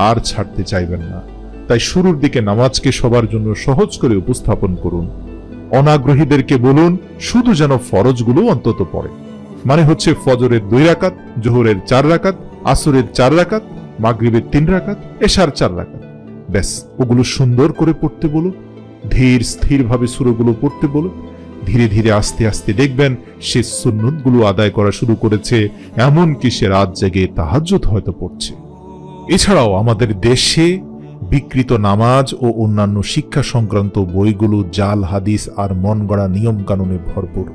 আর ছাড়তে চাইবেন না। তাই শুরুর দিকে নামাজকে সবার জন্য সহজ করে উপস্থাপন করুন। অনাগ্রহীদেরকে বলুন শুধু যেন ফরজগুলো অন্তত পড়ে। মানে হচ্ছে ফজরের 2 রাকাত, জোহরের 4 রাকাত, আসরের 4 রাকাত, মাগরিবের 3 রাকাত, এশার 4 রাকাত। ব্যাস, ওগুলো সুন্দর করে পড়তে বলো, ধীর স্থিরভাবে সূরাগুলো পড়তে বলো। ধীরে ধীরে আস্তে আস্তে দেখবেন সে সুন্নতগুলো আদায় করা শুরু করেছে, এমনকি সে রাত জেগে তাহাজ্জুদ হয়তো পড়ছে। এছাড়াও আমাদের দেশে বিকৃত নামাজ ও অন্যান্য শিক্ষা সংক্রান্ত বইগুলো জাল হাদিস আর মন গড়া নিয়ম কানুনে ভরপুর।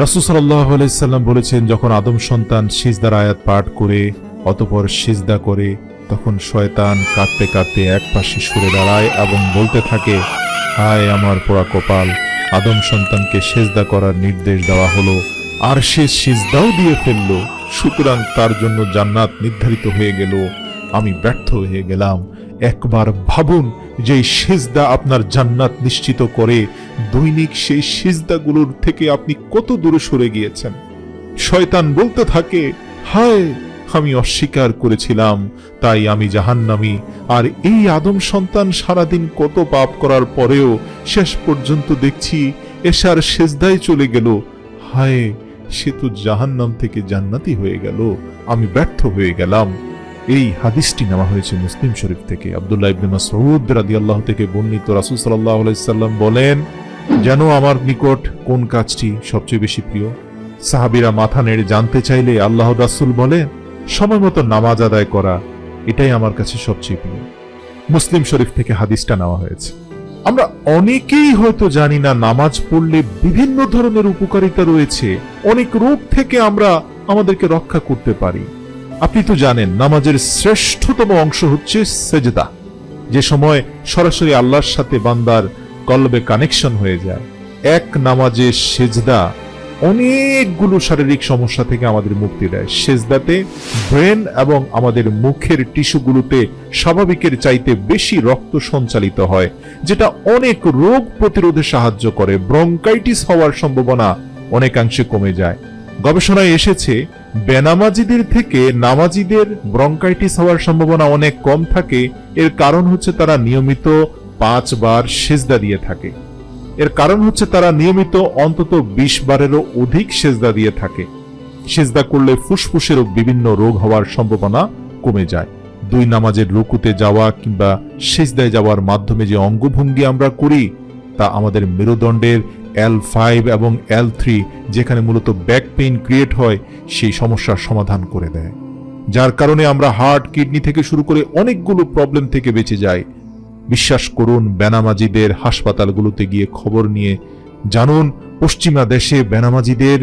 রাসূল সাল্লাল্লাহু আলাইহি সাল্লাম বলেছেন, যখন আদম সন্তান সিজদার আয়াত পাঠ করে অতঃপর সিজদা করে, তখন শয়তান কাঁদতে কাঁদতে এক পাশে সরে দাঁড়ায় এবং বলতে থাকে, হায় আমার পোড়া কপাল, আদম সন্তানকে সিজদা করার নির্দেশ দেওয়া হলো আর সে সিজদাও দিয়ে ফেলল, সুতরাং তার জন্য জান্নাত নির্ধারিত হয়ে গেল, আমি ব্যর্থ হয়ে গেলাম। একবার ভাবুন, যে সিজদা আপনার জান্নাত নিশ্চিত করে, দৈনিক সেই সিজদাগুলোর থেকে আপনি কত দূরে সরে গিয়েছেন। শয়তান বলতে থাকে, হায় আমি অস্বীকার করেছিলাম, তাই আমি জাহান্নামী। আর এই আদম সন্তান সারাদিন কত পাপ করার পরেও শেষ পর্যন্ত দেখছি এশার সিজদায় চলে গেল, হায় সে তো জাহান্নাম থেকে জান্নাতি হয়ে গেল, আমি ব্যর্থ হয়ে গেলাম। এই হাদিসটি নেওয়া হয়েছে মুসলিম শরীফ থেকে। আব্দুল্লাহ ইবনে মাসউদ রাদিয়াল্লাহু থেকে বর্ণিত, রাসূল সাল্লাল্লাহু আলাইহি সাল্লাম বলেন, যেন আমার নিকট কোন কাজটি সবচেয়ে বেশি প্রিয়? সাহাবীরা মাথা নেড়ে জানতে চাইলে আল্লাহর রাসূল বলেন, সময় মতো নামাজ আদায় করা, এটাই আমার কাছে সবচেয়ে প্রিয়। মুসলিম শরীফ থেকে হাদিসটা নেওয়া হয়েছে। আমরা অনেকেই হয়তো জানি না নামাজ পড়লে বিভিন্ন ধরনের উপকারিতা রয়েছে, অনেক রোগ থেকে আমরা আমাদেরকে রক্ষা করতে পারি। আপনি তো জানেন নামাজের শ্রেষ্ঠতম অংশ হচ্ছে সেজদা, যে সময় সরাসরি আল্লাহর সাথে বান্দার কলবে কানেকশন হয়ে যায়। এক নামাজে সেজদা অনেকগুলো শারীরিক সমস্যা থেকে আমাদের মুক্তি দেয়। সেজদাতে ব্রেন এবং আমাদের মুখের টিস্যুগুলোতে স্বাভাবিকের চাইতে বেশি রক্ত সঞ্চালিত হয়, যেটা অনেক রোগ প্রতিরোধে সাহায্য করে। ব্রঙ্কাইটিস হওয়ার সম্ভাবনা অনেকাংশে কমে যায়। গবেষণায় এসেছে, বেনামাজিদের থেকে নামাজিদের ব্রঙ্কাইটিস হওয়ার সম্ভাবনা অনেক কম থাকে। এর কারণ হচ্ছে তারা নিয়মিত 5 বার সিজদা দিয়ে থাকে। এর কারণ হচ্ছে তারা নিয়মিত অন্তত 20 বারেরও অধিক সিজদা দিয়ে থাকে। সিজদা করলে ফুসফুসেরও বিভিন্ন রোগ হওয়ার সম্ভাবনা কমে যায়। 2 নামাজের রুকুতে যাওয়া কিংবা সিজদায় যাওয়ার মাধ্যমে যে অঙ্গভঙ্গি আমরা করি, তা আমাদের মেরুদণ্ডের L5 এবং L3, যেখানে মূলত ব্যাক পেইন ক্রিয়েট হয়, সেই সমস্যার সমাধান করে দেয়, যার কারণে আমরা হার্ট, কিডনি থেকে শুরু করে অনেকগুলো প্রবলেম থেকে বেঁচে যাই। বিশ্বাস করুন, বেনামাজিদের হাসপাতালগুলোতে গিয়ে খবর নিয়ে জানুন, পশ্চিমা দেশে বেনামাজিদের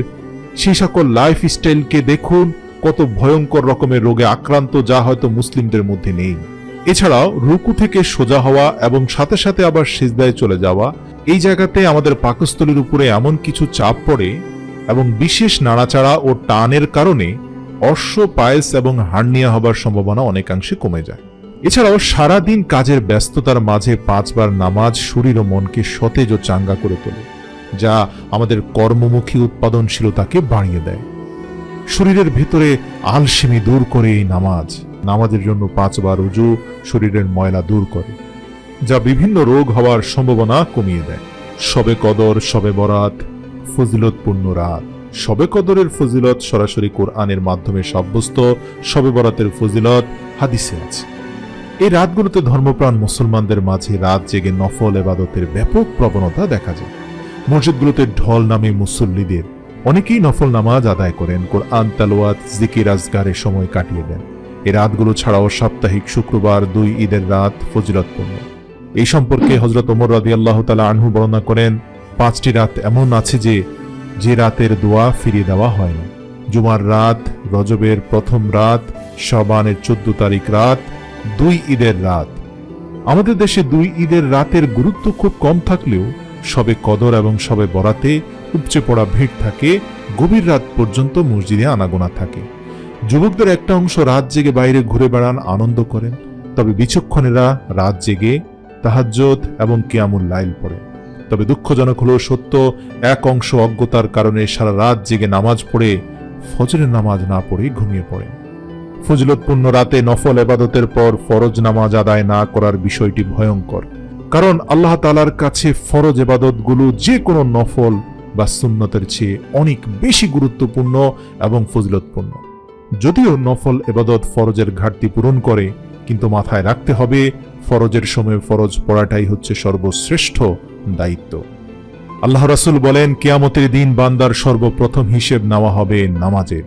সেই সকল লাইফস্টাইলকে দেখুন, কত ভয়ঙ্কর রকমের রোগে আক্রান্ত, যা হয়তো মুসলিমদের মধ্যে নেই। এছাড়াও রুকু থেকে সোজা হওয়া এবং সাথে সাথে আবার সিজদায় চলে যাওয়া, এই জায়গাতে আমাদের পাকস্থলীর উপরে এমন কিছু চাপ পড়ে এবং বিশেষ নাড়াচাড়া ও টানের কারণে অশ্ব পায়েস এবং হার্নিয়া হবার সম্ভাবনা অনেকাংশে কমে যায়। এছাড়াও সারাদিন কাজের ব্যস্ততার মাঝে 5 বার নামাজ শরীর ও মনকে সতেজ ও চাঙ্গা করে তোলে, যা আমাদের কর্মমুখী উৎপাদনশীলতাকে বাড়িয়ে দেয়। শরীরের ভেতরে আলসেমি দূর করে এই নামাজের জন্য 5 বার ওযু শরীরের ময়লা দূর করে, যা বিভিন্ন রোগ হওয়ার সম্ভাবনা কমিয়ে দেয়। শবে কদর, শবে বরাত ফজিলতপূর্ণ রাত। শবে কদরের ফজিলত সরাসরি কোরআনের মাধ্যমে সাব্যস্ত, শবে বরাতের ফজিলত হাদিসে আছে। এই রাতগুলোতে ধর্মপ্রাণ মুসলমানদের মাঝে রাত জেগে নফল ইবাদতের ব্যাপক প্রবণতা দেখা যায়। মসজিদগুলোতে ঢল নামে মুসল্লিদের অনেকেই নফল নামাজ আদায় করেন, কোরআন তেলাওয়াত, জিকির আজকারে সময় কাটিয়ে দেন। এই রাতগুলো ছাড়াও সাপ্তাহিক শুক্রবার, 2 ঈদের রাত ফজিলতপূর্ণ। এই সম্পর্কে হযরত ওমর রাদিয়াল্লাহু তাআলা আনহু বর্ণনা করেন, 5টি রাত এমন আছে যে রাতের দোয়া ফিরিয়ে দেওয়া হয় না। জুমার রাত, রজবের প্রথম রাত, শাবানের 14 তারিখ রাত, 2 ঈদের রাত। আমাদের দেশে 2 ঈদের রাতের গুরুত্ব খুব কম থাকলেও শবে কদর এবং শবে বরাতে উপচে পড়া ভিড় থাকে, গভীর রাত পর্যন্ত মসজিদে আনাগোনা থাকে। যুবকদের একটা অংশ রাত জেগে বাইরে ঘুরে বেড়ান, আনন্দ করেন, তবে বিচক্ষণেরা রাত জেগে তাহাজ্জুদ এবং কিয়ামুল লাইল পড়ে। তবে দুঃখজনক হলেও সত্য, এক অংশ অজ্ঞতার কারণে সারা রাত জেগে নামাজ পড়ে ফজরের নামাজ না পড়ে ঘুমিয়ে পড়ে। ফজিলতপূর্ণ রাতে নফল ইবাদতের পর ফরজ নামাজ আদায় না করার বিষয়টি ভয়ঙ্কর, কারণ আল্লাহ তাআলার কাছে ফরজ ইবাদতগুলো যে কোনো নফল বা সুন্নতের চেয়ে অনেক বেশি গুরুত্বপূর্ণ এবং ফজিলতপূর্ণ। যদিও নফল ইবাদত ফরজের ঘাটতি পূরণ করে, কিন্তু মাথায় রাখতে হবে ফরজের সময় ফরজ পড়াটাই হচ্ছে সর্বশ্রেষ্ঠ দায়িত্ব। আল্লাহ রাসূল বলেন, কিয়ামতের দিন বান্দার সর্বপ্রথম হিসেব নেওয়া হবে নামাজের।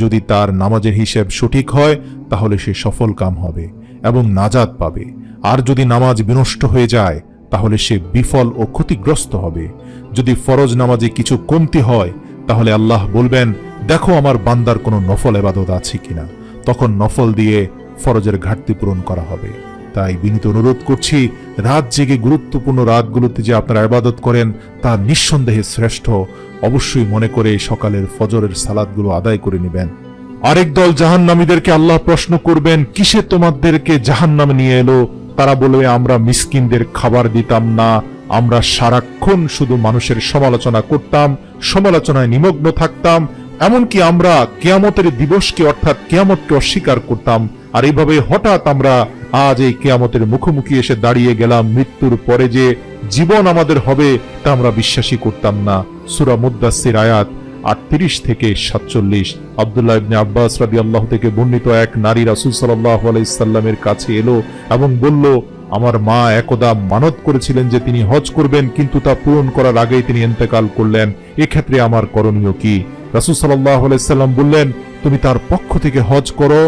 যদি তার নামাজের হিসেব সঠিক হয় তাহলে সে সফল কাম হবে এবং নাজাত পাবে, আর যদি নামাজ বিনষ্ট হয়ে যায় তাহলে সে বিফল ও ক্ষতিগ্রস্ত হবে। যদি ফরজ নামাজে কিছু কমতি হয় তাহলে আল্লাহ বলবেন, দেখো আমার বান্দার কোনো নফল ইবাদত আছে কিনা, তখন নফল দিয়ে ফরজের ঘাটতি পূরণ করা হবে। তাই বিনীত অনুরোধ করছি, রাত জেগে গুরুত্বপূর্ণ রাতগুলোতে যে আপনারা ইবাদত করেন তা নিঃসন্দেহে শ্রেষ্ঠ। অবশ্যই মনে করে সকালের ফজরের সালাতগুলো আদায় করে নেবেন। আরেক দল জাহান্নামীদেরকে আল্লাহ প্রশ্ন করবেন, কিসে তোমাদেরকে জাহান্নামে নিয়ে এলো? তারা বলবে, আমরা মিসকিনদের খাবার দিতাম না, আমরা সারাক্ষণ শুধু মানুষের সমালোচনা করতাম, সমালোচনায় নিমগ্ন থাকতাম, এমনকি আমরা কিয়ামতের দিবসকে অর্থাৎ কিয়ামতকে অস্বীকার করতাম। আর এইভাবে হঠাৎ আমরা আজ এই কিয়ামতের মুখোমুখি এসে দাঁড়িয়ে গেলাম। মৃত্যুর পরে যে জীবন আমাদের হবে তা আমরা বিশ্বাসই করতাম না। সূরা মুদ্দাসসির আয়াত 38 থেকে 47। আব্দুল্লাহ ইবনে আব্বাস রাদিয়াল্লাহু থেকে বর্ণিত, এক নারী রাসূল সাল্লাল্লাহু আলাইহি সাল্লামের কাছে এলো এবং বলল, আমার মা একদা মানত করেছিলেন যে তিনি হজ করবেন, কিন্তু তা পূরণ করার আগেই তিনি ইন্তেকাল করলেন। এক্ষেত্রে আমার করণীয় কি? রাসূল সাল্লাল্লাহু আলাইহি সাল্লাম বললেন, তুমি তার পক্ষ থেকে হজ করো।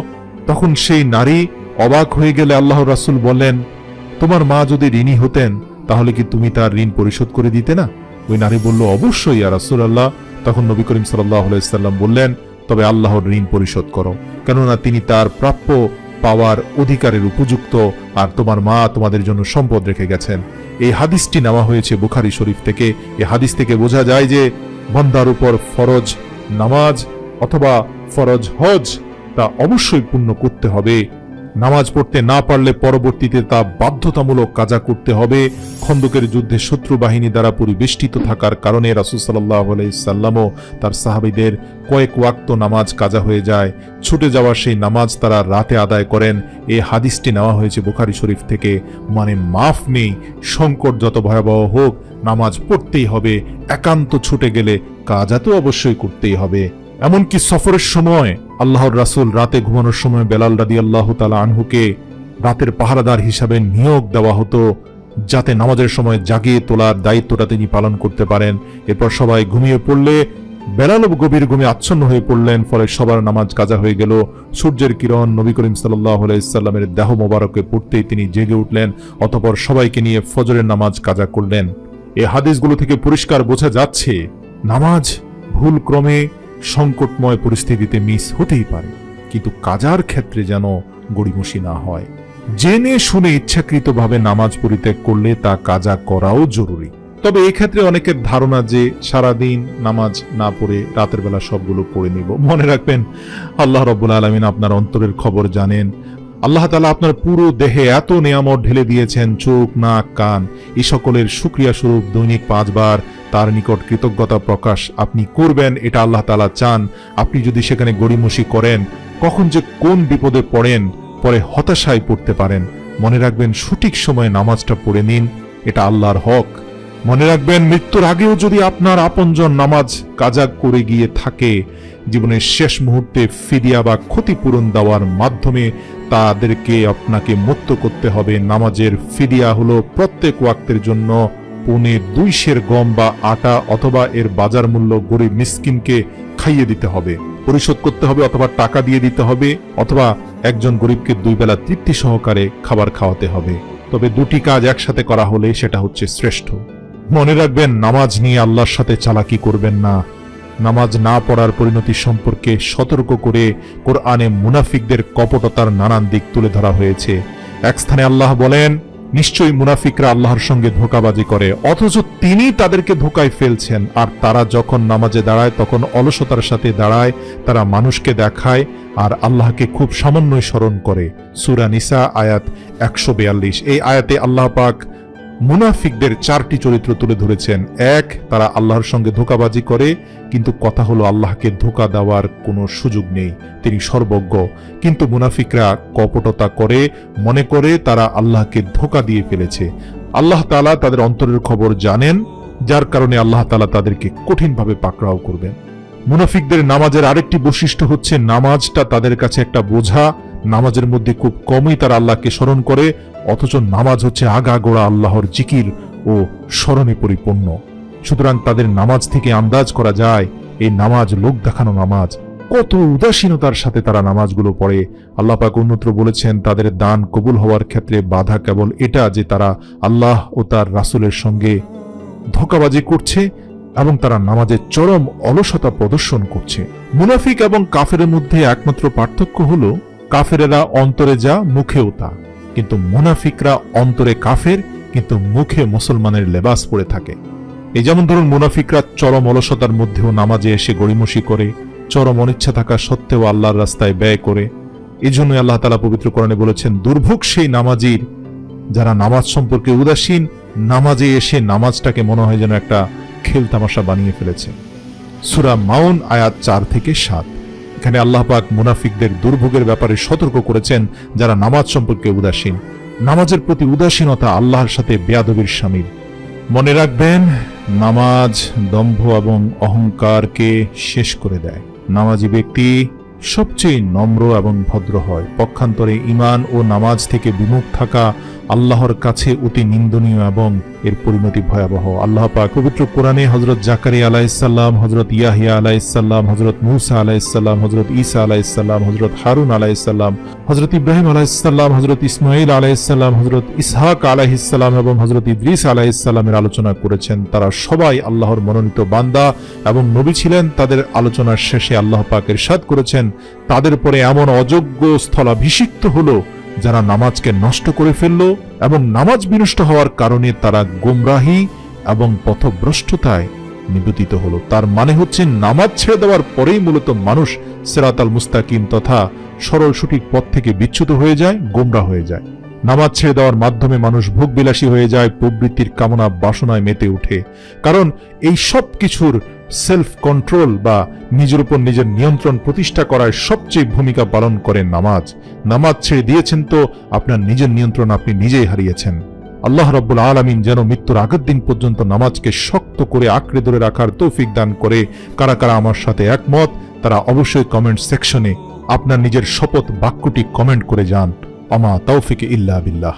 তখন সেই নারী অবাক হয়ে গেলে আল্লাহর রাসূল বললেন, তোমার মা যদি ঋণী হতেন তাহলে কি তুমি তার ঋণ পরিশোধ করে দিতে না? ওই নারী বলল, অবশ্যই ইয়া রাসূলুল্লাহ। তখন নবী করিম সাল্লাল্লাহু আলাইহি সাল্লাম বললেন, তবে আল্লাহর ঋণ পরিশোধ করো, কেননা তিনি তার প্রাপ্য পাওয়ার অধিকারের উপযুক্ত, আর তোমার মা তোমাদের জন্য সম্পদ রেখে গেছেন। এই হাদিসটি নেওয়া হয়েছে বুখারী শরীফ থেকে। এই হাদিস থেকে বোঝা যায় যে বান্দার উপর ফরজ নামাজ অথবা ফরজ হজ তা অবশ্যই পূর্ণ করতে হবে। নামাজ পড়তে না পারলে পরবর্তীতে তা বাধ্যতামূলক কাজা করতে হবে। খন্দকের যুদ্ধে শত্রু বাহিনী দ্বারা পরিবেষ্টিত থাকার কারণে রাসূল সাল্লাল্লাহু আলাইহি সাল্লামও তার সাহাবীদের কয়েক ওয়াক্ত নামাজ কাজা হয়ে যায়। ছুটে যাওয়া সেই নামাজ তারা রাতে আদায় করেন। এই হাদিসটি নেওয়া হয়েছে বুখারী শরীফ থেকে। মানে মাফ নেই, সংকট যত ভয়াবহ হোক নামাজ পড়তেই হবে। একান্ত ছুটে গেলে কাজা তো অবশ্যই করতেই হবে। এমনকি সফরের সময় আল্লাহর রাসূল রাতে ঘুমানোর সময় বেলাল রাদিয়াল্লাহু তাআলা আনহুকে রাতের পাহারাদার হিসাবে নিয়োগ দেওয়া হতো, যাতে নামাজের সময় জাগিয়ে তোলার দায়িত্বটা তিনি পালন করতে পারেন। এরপর সবাই ঘুমিয়ে পড়লে বেলালও গভীর ঘুমে আচ্ছন্ন হয়ে পড়লেন। ফলে সবার নামাজ কাজা হয়ে গেল। সূর্যের কিরণ নবী করিম সাল্লাল্লাহু আলাইহি সাল্লামের দেহ মোবারকে পড়তেই তিনি জেগে উঠলেন। অতঃপর সবাইকে নিয়ে ফজরের নামাজ কাজা করলেন। এই হাদিসগুলো থেকে পরিষ্কার বোঝা যাচ্ছে নামাজ ভুল ক্রমে সংকটময় পরিস্থিতিতে মিস হতেই পারে, কিন্তু কাজার ক্ষেত্রে যেন গড়িমসি না হয়। জেনে শুনে ইচ্ছাকৃতভাবে নামাজ পরিত্যাগ করলে তা কাজা করাও জরুরি। তবে এক্ষেত্রে অনেকের ধারণা যে সারাদিন নামাজ না পড়ে রাতের বেলা সবগুলো পড়ে নিব। মনে রাখবেন, আল্লাহ রাব্বুল আলামিন আপনার অন্তরের খবর জানেন। আল্লাহ তাআলা আপনার পুরো দেহে এত নিয়ামত ঢেলে দিয়েছেন, চোখ, নাক, কান, এই সকলের শুকরিয়া স্বরূপ দৈনিক 5 বার তার নিকট কৃতজ্ঞতা প্রকাশ আপনি করবেন, এটা আল্লাহ তাআলা চান। আপনি যদি সেখানে গড়িমসি করেন, কখন যে কোন বিপদে পড়েন, পরে হতাশায় পড়তে পারেন। মনে রাখবেন, সঠিক সময়ে নামাজটা পড়ে নিন, এটা আল্লাহর হক। মনে রাখবেন, মৃত্যুর আগেও যদি আপনার আপনজন নামাজ কাজা করে গিয়ে থাকে, জীবনের শেষ মুহূর্তে ফিদিয়া বা ক্ষতিপূরণ দেওয়ার মাধ্যমে তাদেরকে আপনাকে মুক্ত করতে হবে। নামাজের ফিদিয়া হলো প্রত্যেক ওয়াক্তের জন্য 2.25 সের গম বা আটা অথবা এর বাজার মূল্য গরিব মিসকিনকে খাইয়ে দিতে হবে, পরিশোধ করতে হবে, অথবা টাকা দিয়ে দিতে হবে, অথবা একজন গরিবকে 2 বেলা তৃপ্তি সহকারে খাবার খাওয়াতে হবে। তবে দুটি কাজ একসাথে করা হলে সেটা হচ্ছে শ্রেষ্ঠ। মনে রাখবেন, নামাজ নিয়ে আল্লাহর সাথে চালাকি করবেন না। নামাজ না পড়ার পরিণতি সম্পর্কে সতর্ক করে কোরআনে মুনাফিকদের কপটতার নানান দিক তুলে ধরা হয়েছে। এক স্থানে আল্লাহ বলেন, নিশ্চয়ই মুনাফিকরা আল্লাহর সঙ্গে ধোঁকাবাজি করে, অথচ তিনি তাদেরকে ধোঁকায় ফেলছেন। আর তারা যখন নামাজে দাঁড়ায় তখন অলসতার সাথে দাঁড়ায়, তারা মানুষকে দেখায় আর আল্লাহকে খুব সামান্যই স্মরণ করে। সূরা নিসা আয়াত 142। এই আয়াতে আল্লাহ পাক মুনাফিকদের 4টি চরিত্র তুলে ধরেছেন। 1, তারা আল্লাহর সঙ্গে ধোঁকাবাজি করে, কিন্তু কথা হলো আল্লাহকে ধোঁকা দেওয়ার কোনো সুযোগ নেই, তিনি সর্বজ্ঞ। কিন্তু মুনাফিকরা কপটতা করে, মনে করে তারা আল্লাহকে ধোঁকা দিয়ে ফেলেছে। আল্লাহ তাআলা তাদের অন্তরের খবর জানেন, যার কারণে আল্লাহ তাআলা তাদেরকে কঠিনভাবে পাকড়াও করবেন। মুনাফিকদের নামাজের আরেকটি বৈশিষ্ট্য হচ্ছে নামাজটা তাদের কাছে একটা বোঝা। নামাজের মধ্যে খুব কমই তারা আল্লাহকে স্মরণ করে, অথচ নামাজ হচ্ছে আগাগোড়া আল্লাহর জিকির ও স্মরণে পরিপূর্ণ। সুতরাং তাদের নামাজ থেকে আন্দাজ করা যায় এই নামাজ লোক দেখানো নামাজ। কত উদাসীনতার সাথে তারা নামাজগুলো পড়ে। আল্লাহ পাক অন্যত্র বলেছেন তাদের দান কবুল হওয়ার ক্ষেত্রে বাধা কেবল এটা যে তারা আল্লাহ ও তার রাসূলের সঙ্গে ধোঁকাবাজি করছে এবং তারা নামাজের চরম অলসতা প্রদর্শন করছে। মুনাফিক এবং কাফেরের মধ্যে একমাত্র পার্থক্য হলো কাফেরেরা অন্তরে যা মুখেও তা, কিন্তু মুনাফিকরা অন্তরে কাফের কিন্তু মুখে মুসলমানের লেবাস পরে থাকে। এই যেমন ধরুন, মুনাফিকরা চরম অলসতার মধ্যেও নামাজে এসে গড়িমসি করে, চরম অনিচ্ছা থাকা সত্ত্বেও আল্লাহর রাস্তায় ব্যয় করে। এই জন্য আল্লাহ তাআলা পবিত্র কোরআনে বলেছেন, দুর্ভোগ সেই নামাজির যারা নামাজ সম্পর্কে উদাসীন, নামাজে এসে নামাজটাকে মনে হয় যেন একটা খেল তামাশা বানিয়ে ফেলেছে। সূরা মাউন আয়াত 4 থেকে 7। এখানে আল্লাহ পাক মুনাফিকদের দুর্ভোগের ব্যাপারে সতর্ক করেছেন যারা নামাজ সম্পর্কে উদাসীন। নামাজের প্রতি উদাসীনতা আল্লাহর সাথে বেয়াদবির শামিল। মনে রাখবেন, নামাজ দম্ভ এবং অহংকারকে শেষ করে দেয়। নামাজি ব্যক্তি সবচেয়ে নম্র এবং ভদ্র হয়। পক্ষান্তরে ঈমান ও নামাজ থেকে বিমুখ থাকা আল্লাহর কাছে অতি নিন্দনীয় এবং এর পরিণতি ভয়াবহ। আল্লাহ পাক পবিত্র কোরআনে হযরত জাকারিয়া আলাইহিস সালাম, হযরত ইয়াহিয়া আলাইহিস সালাম, হযরত মূসা আলাইহিস সালাম, হযরত ঈসা আলাইহিস সালাম, হযরত হারুন আলাইহিস সালাম, হযরত ইব্রাহিম আলাইহিস সালাম, হযরত ইসমাঈল আলাইহিস সালাম, হযরত ইসহাক আলাইহিস সালাম এবং হযরত ইদ্রিস আলাইহিস সালামের আলোচনা করেছেন। তারা সবাই আল্লাহর মনোনীত বান্দা এবং নবী ছিলেন। তাদের আলোচনার শেষে আল্লাহ পাক ইরশাদ করেছেন, তাদের পরে এমন অযোগ্য স্থলাভিষিক্ত হলো যারা নামাজকে নষ্ট করে ফেলল এবং নামাজ বিনষ্ট হওয়ার কারণে তারা গোমরাহি এবং পথভ্রষ্টতায় নিবেদিত হলো। তার মানে হচ্ছে নামাজ ছেড়ে দেওয়ার পরেই মূলত মানুষ সিরাতাল মুস্তাকিম তথা সরল সঠিক পথ থেকে বিচ্যুত হয়ে যায়, গোমরাহ হয়ে যায়। নামাজ ছেড়ে দেওয়ার মাধ্যমে মানুষ ভোগবিলাসী হয়ে যায়, প্রবৃত্তির কামনা বাসনায় মেতে ওঠে। কারণ এই সব কিছুর সেলফ কন্ট্রোল বা নিজের উপর নিজের নিয়ন্ত্রণ প্রতিষ্ঠা করায় সবচেয়ে ভূমিকা পালন করে নামাজ। নামাজ ছেড়ে দিয়েছেন তো আপনার নিজের নিয়ন্ত্রণ আপনি নিজেই হারিয়েছেন। আল্লাহ রাব্বুল আলামিন যেন মৃত্যুর আগের দিন পর্যন্ত নামাজকে শক্ত করে আঁকড়ে ধরে রাখার তৌফিক দান করে। কারা কারা আমার সাথে একমত তারা অবশ্যই কমেন্ট সেকশনে আপনার নিজের শপথ বাক্যটি কমেন্ট করে যান। আমা তাওফিক ইল্লা বিল্লাহ।